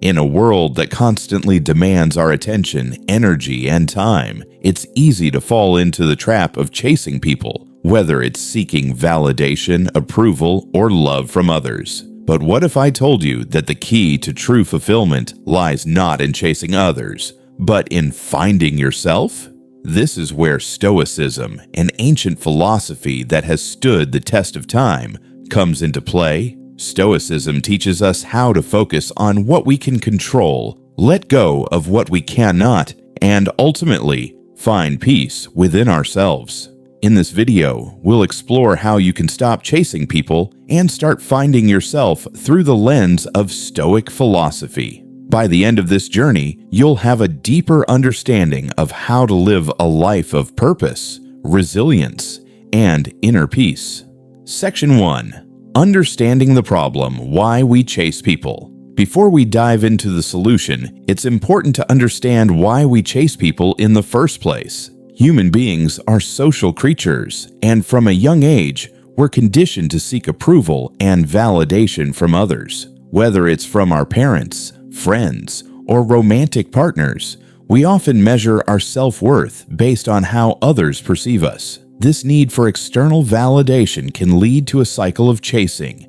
In a world that constantly demands our attention, energy, and time, it's easy to fall into the trap of chasing people, whether it's seeking validation, approval, or love from others. But what if I told you that the key to true fulfillment lies not in chasing others, but in finding yourself? This is where Stoicism, an ancient philosophy that has stood the test of time, comes into play. Stoicism teaches us how to focus on what we can control, let go of what we cannot, and ultimately find peace within ourselves. In this video, we'll explore how you can stop chasing people and start finding yourself through the lens of Stoic philosophy. By the end of this journey, you'll have a deeper understanding of how to live a life of purpose, resilience, and inner peace. Section 1. Understanding the problem, why we chase people. Before we dive into the solution, it's important to understand why we chase people in the first place. Human beings are social creatures, and from a young age, we're conditioned to seek approval and validation from others. Whether it's from our parents, friends, or romantic partners, we often measure our self-worth based on how others perceive us. This need for external validation can lead to a cycle of chasing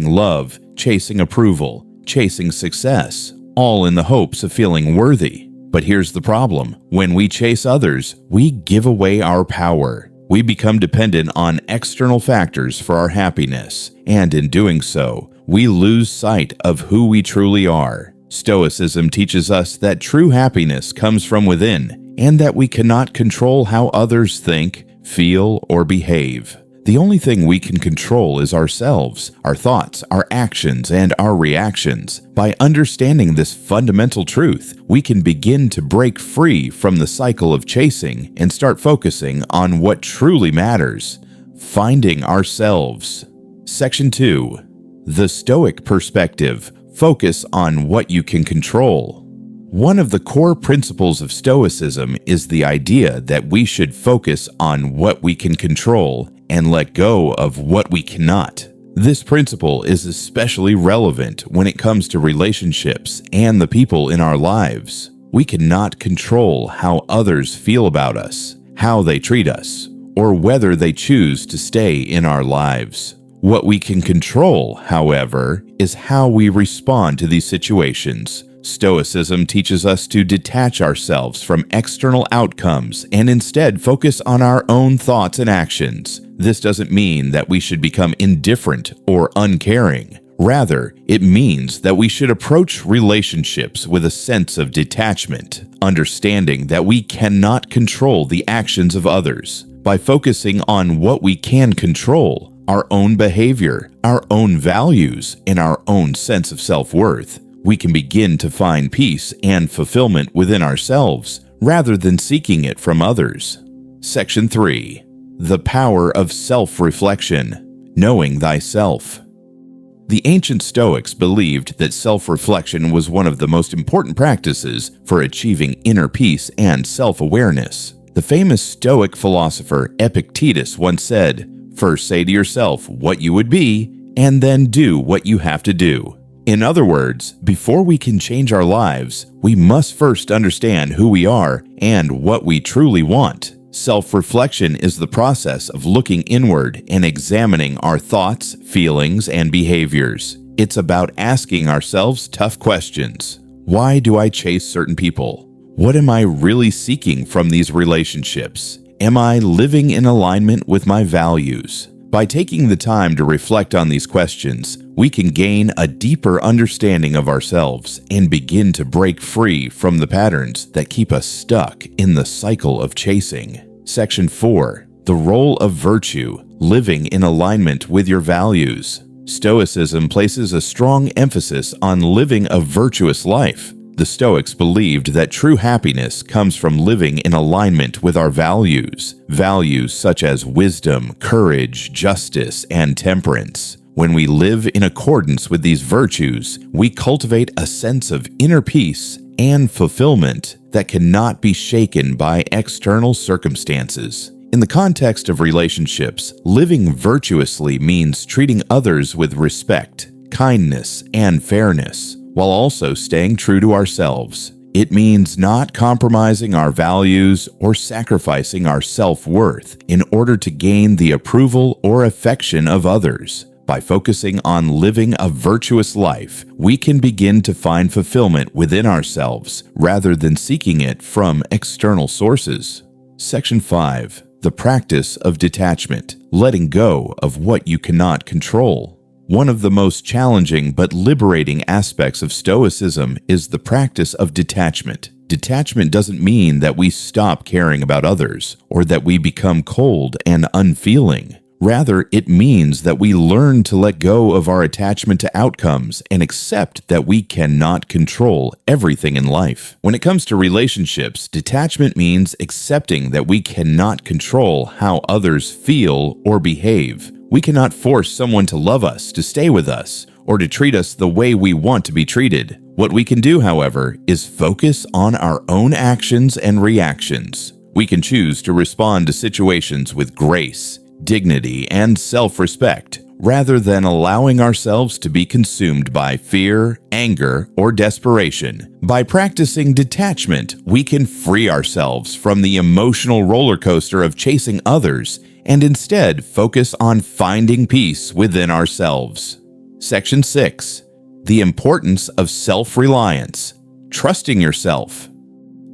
love, chasing approval, chasing success, all in the hopes of feeling worthy. But here's the problem. When we chase others, we give away our power. We become dependent on external factors for our happiness, and in doing so, we lose sight of who we truly are. Stoicism teaches us that true happiness comes from within, and that we cannot control how others think, feel, or behave. The only thing we can control is ourselves, our thoughts, our actions, and our reactions. By understanding this fundamental truth, we can begin to break free from the cycle of chasing and start focusing on what truly matters, finding ourselves. Section 2. The Stoic perspective. Focus on what you can control. One of the core principles of Stoicism is the idea that we should focus on what we can control and let go of what we cannot. This principle is especially relevant when it comes to relationships and the people in our lives. We cannot control how others feel about us, how they treat us, or whether they choose to stay in our lives. What we can control, however, is how we respond to these situations. Stoicism teaches us to detach ourselves from external outcomes and instead focus on our own thoughts and actions. This doesn't mean that we should become indifferent or uncaring. Rather, it means that we should approach relationships with a sense of detachment, understanding that we cannot control the actions of others. By focusing on what we can control, our own behavior, our own values, and our own sense of self-worth, we can begin to find peace and fulfillment within ourselves rather than seeking it from others. Section 3. The power of self-reflection. Knowing thyself. The ancient Stoics believed that self-reflection was one of the most important practices for achieving inner peace and self-awareness. The famous Stoic philosopher Epictetus once said, "First say to yourself what you would be, and then do what you have to do." In other words, before we can change our lives, we must first understand who we are and what we truly want. Self-reflection is the process of looking inward and examining our thoughts, feelings, and behaviors. It's about asking ourselves tough questions. Why do I chase certain people? What am I really seeking from these relationships? Am I living in alignment with my values? By taking the time to reflect on these questions, we can gain a deeper understanding of ourselves and begin to break free from the patterns that keep us stuck in the cycle of chasing. Section 4. The role of virtue, living in alignment with your values. Stoicism places a strong emphasis on living a virtuous life. The Stoics believed that true happiness comes from living in alignment with our values such as wisdom, courage, justice, and temperance. When we live in accordance with these virtues, we cultivate a sense of inner peace and fulfillment that cannot be shaken by external circumstances. In the context of relationships, living virtuously means treating others with respect, kindness, and fairness. while also staying true to ourselves. It means not compromising our values or sacrificing our self-worth in order to gain the approval or affection of others. By focusing on living a virtuous life, we can begin to find fulfillment within ourselves rather than seeking it from external sources. Section 5. The practice of detachment, letting go of what you cannot control. One of the most challenging but liberating aspects of Stoicism is the practice of detachment. Detachment doesn't mean that we stop caring about others or that we become cold and unfeeling. Rather, it means that we learn to let go of our attachment to outcomes and accept that we cannot control everything in life. When it comes to relationships, detachment means accepting that we cannot control how others feel or behave. We cannot force someone to love us, to stay with us, or to treat us the way we want to be treated. What we can do, however, is focus on our own actions and reactions. We can choose to respond to situations with grace, dignity, and self-respect, rather than allowing ourselves to be consumed by fear, anger, or desperation. By practicing detachment, we can free ourselves from the emotional roller coaster of chasing others and instead focus on finding peace within ourselves. Section 6. The importance of self-reliance, trusting yourself.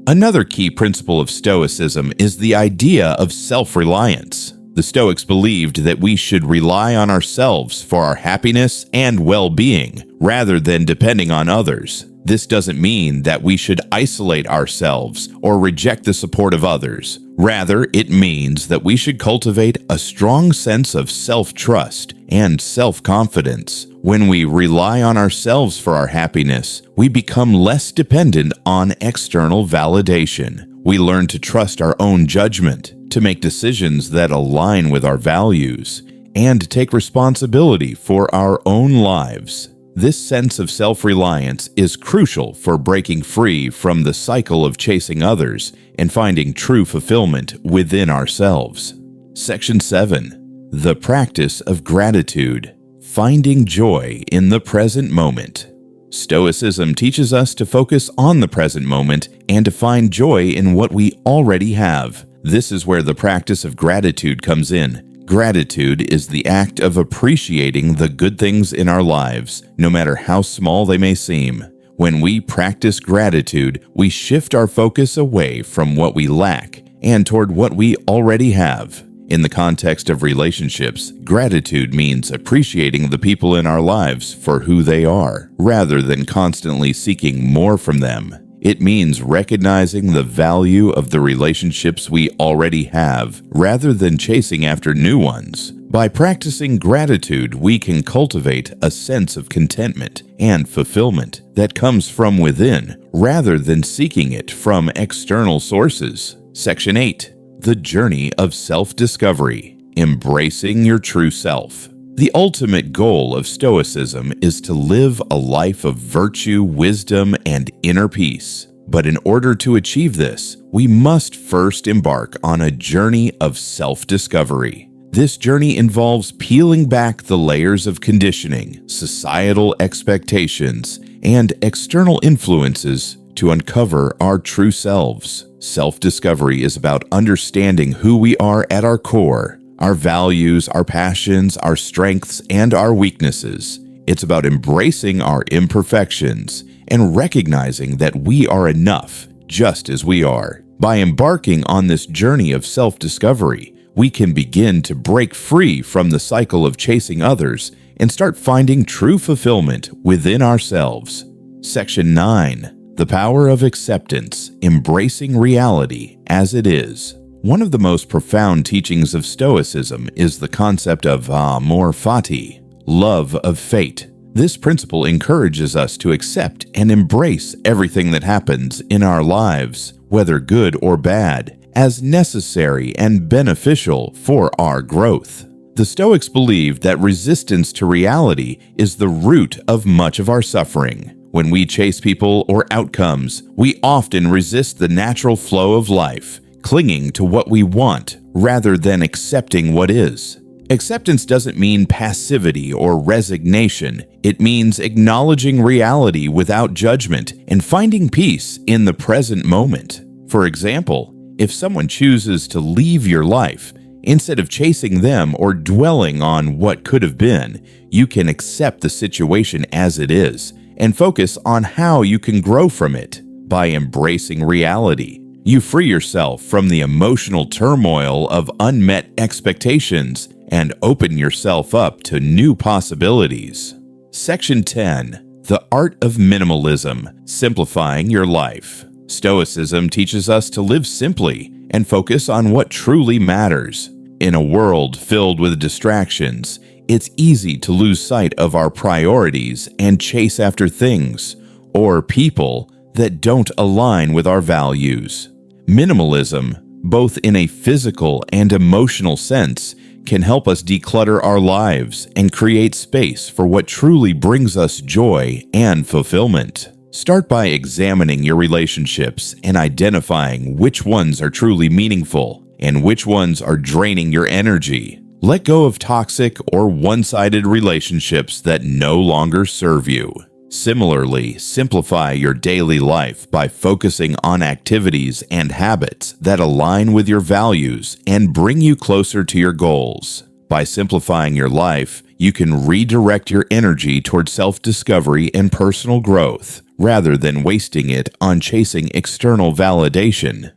Another key principle of Stoicism is the idea of self-reliance. The Stoics believed that we should rely on ourselves for our happiness and well-being, rather than depending on others. This doesn't mean that we should isolate ourselves or reject the support of others. Rather, it means that we should cultivate a strong sense of self-trust and self-confidence. When we rely on ourselves for our happiness, we become less dependent on external validation. We learn to trust our own judgment, to make decisions that align with our values, and to take responsibility for our own lives. This sense of self-reliance is crucial for breaking free from the cycle of chasing others and finding true fulfillment within ourselves. Section 7. The practice of gratitude, finding joy in the present moment. Stoicism teaches us to focus on the present moment and to find joy in what we already have. This is where the practice of gratitude comes in. Gratitude is the act of appreciating the good things in our lives, no matter how small they may seem. When we practice gratitude, we shift our focus away from what we lack and toward what we already have. In the context of relationships, gratitude means appreciating the people in our lives for who they are, rather than constantly seeking more from them. It means recognizing the value of the relationships we already have, rather than chasing after new ones. By practicing gratitude, we can cultivate a sense of contentment and fulfillment that comes from within, rather than seeking it from external sources. Section 8. The journey of self-discovery, embracing your true self. The ultimate goal of Stoicism is to live a life of virtue, wisdom, and inner peace. But in order to achieve this, we must first embark on a journey of self-discovery. This journey involves peeling back the layers of conditioning, societal expectations, and external influences to uncover our true selves. Self-discovery is about understanding who we are at our core, our values, our passions, our strengths, and our weaknesses. It's about embracing our imperfections and recognizing that we are enough just as we are. By embarking on this journey of self-discovery, we can begin to break free from the cycle of chasing others and start finding true fulfillment within ourselves. Section 9. The power of acceptance, embracing reality as it is. One of the most profound teachings of Stoicism is the concept of amor fati, love of fate. This principle encourages us to accept and embrace everything that happens in our lives, whether good or bad, as necessary and beneficial for our growth. The Stoics believed that resistance to reality is the root of much of our suffering. When we chase people or outcomes, we often resist the natural flow of life, clinging to what we want rather than accepting what is. Acceptance doesn't mean passivity or resignation. It means acknowledging reality without judgment and finding peace in the present moment. For example, if someone chooses to leave your life, instead of chasing them or dwelling on what could have been, you can accept the situation as it is and focus on how you can grow from it. By embracing reality, you free yourself from the emotional turmoil of unmet expectations and open yourself up to new possibilities. Section 10. The Art of Minimalism, Simplifying Your Life. Stoicism teaches us to live simply and focus on what truly matters. In a world filled with distractions, it's easy to lose sight of our priorities and chase after things or people that don't align with our values. Minimalism, both in a physical and emotional sense, can help us declutter our lives and create space for what truly brings us joy and fulfillment. Start by examining your relationships and identifying which ones are truly meaningful and which ones are draining your energy. Let go of toxic or one-sided relationships that no longer serve you. Similarly, simplify your daily life by focusing on activities and habits that align with your values and bring you closer to your goals. By simplifying your life, you can redirect your energy toward self-discovery and personal growth, rather than wasting it on chasing external validation.